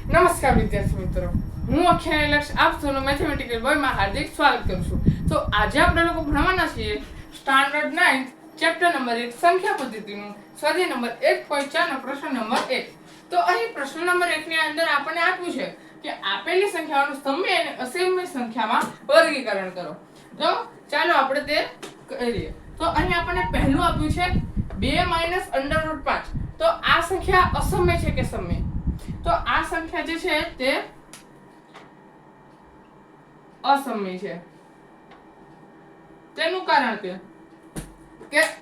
નમસ્કાર વિદ્યાર્થી મિત્રો, હું અખ્યાની લક્ષ આપ સૌનું મેથેમેટિકલ બોયમાં હાર્દિક સ્વાગત કરું છું. તો આજે આપણે લોકો ભણવાના છીએ સ્ટાન્ડર્ડ 9 ચેપ્ટર નંબર 1 સંખ્યા પદ્ધતિનું સ્વાધ્યાય નંબર 1.4 નો પ્રશ્ન નંબર 1. તો અહીં પ્રશ્ન નંબર 1 ની અંદર આપણને આપ્યું છે કે આપેલી સંખ્યાઓનું સમય અને અસમય સંખ્યામાં વર્ગીકરણ કરો. તો ચાલો આપણે તે કરીએ. તો અહીં આપણને પહેલું આપ્યું છે 2 - √5. તો આ સંખ્યા અસમય છે કે સમય? તો આ સંખ્યા જે છે તે અસમય છે. તેનું કારણ કે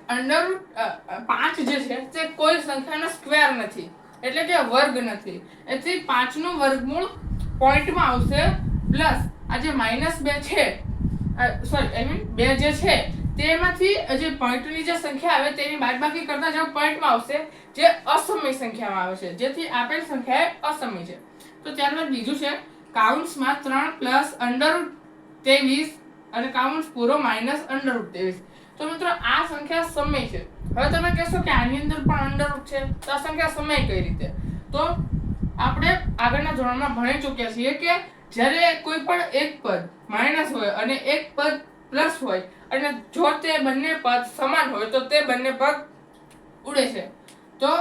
√5 જે છે તે કોઈ સંખ્યાનો સ્ક્વેર નથી, એટલે કે વર્ગ નથી. એથી 5 નું વર્ગમૂળ પોઈન્ટમાં આવશે પ્લસ આ જે -2 છે, સોરી 2 જે છે તેમાંથી જે પોઈન્ટની જે સંખ્યા આવે તેની બાદબાકી કરતા જે પોઈન્ટમાં આવશે જે અસમય સંખ્યામાં આવે છે, જેથી આપેલ સંખ્યા અસમય છે. તો ત્યારબાદ બીજું છે કાઉન્સમાં 3 +√23 અને કાઉન્સ પૂરો -√23. તો મિત્રો આ સંખ્યા સમય છે. હવે તમે કહેશો કે આની અંદર પણ √ છે, તો આ સંખ્યા સમય કઈ રીતે? તો આપણે આગળના ધોરણમાં ભણી ચૂક્યા છીએ કે જ્યારે કોઈ પણ એક પદ માઈનસ હોય અને એક પદ પ્લસ હોય અને જો તે બંને પદ સમાન હોય તો તે બંને પદ ઉડે છે. તો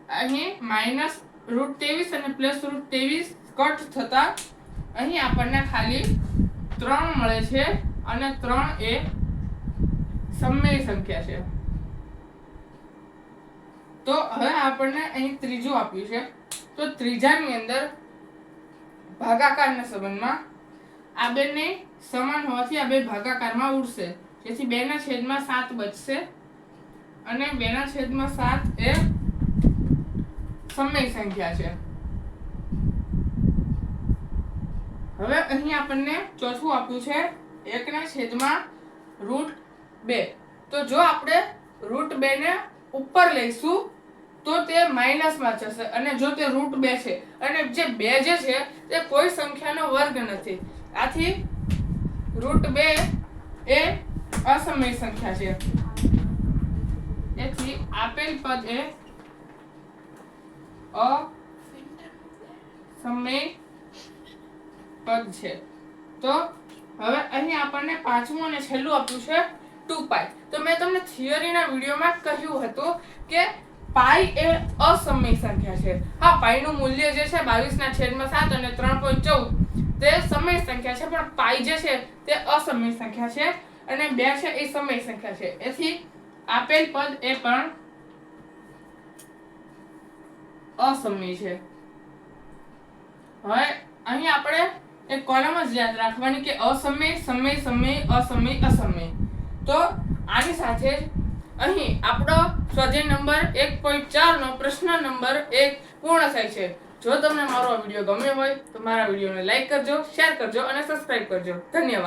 અહીં -√23 અને +√23 કટ થતા અહીં આપણને ખાલી 3 મળે છે અને 3 એ સમય સંખ્યા છે. તો હવે આપણને અહીં ત્રીજું આપ્યું છે. તો ત્રીજાની અંદર ભાગાકારના સંબંધમાં આ બેને સમાન હોવાથી આ બે ભાગાકારમાં ઉડશે, જેથી 2/7 બચશે અને 2/7 એ સમય સંખ્યા છે. હવે અહીં આપણને ચોથું આપ્યું છે 1/√2. તો જો આપણે √2 ને ઉપર લઈશું તો તે માઈનસમાં જશે, અને જો તે √2 છે અને જે 2 જે છે તે કોઈ સંખ્યાનો વર્ગ નથી, આથી √2 એ અસમય સંખ્યા છે. તેથી આપેલ પદ એ અસમય પદ છે. તો હવે અહીં આપણને પાંચમું અને છેલ્લું આપ્યું છે 2π. તો મેં તમને થિયરીના વિડીયોમાં કહ્યું હતું કે પાઈ એ અસમય સંખ્યા છે. હા, પાઈ નું મૂલ્ય જે છે 22/7 અને 3.14 તે સમય સંખ્યા છે, પણ પાઈ જે છે તે અસમય સંખ્યા છે અને 2 છે એ સમય સંખ્યા છે. એથી આપેલ પદ એ પણ અસમય છે. હવે અહીં આપણે એક કોલમ જ યાદ રાખવાની કે અસમય, સમય, સમય, અસમય, અસમય. તો આની સાથે જ અહીં આપણો સ્વાધ્યાય નંબર 1.4 નો પ્રશ્ન નંબર 1 પૂર્ણ થાય છે. જો તમને મારો વિડીયો ગમ્યો હોય તો મારા વિડીયોને લાઈક કરજો, શેર કરજો અને સબસ્ક્રાઇબ કરજો. ધન્યવાદ.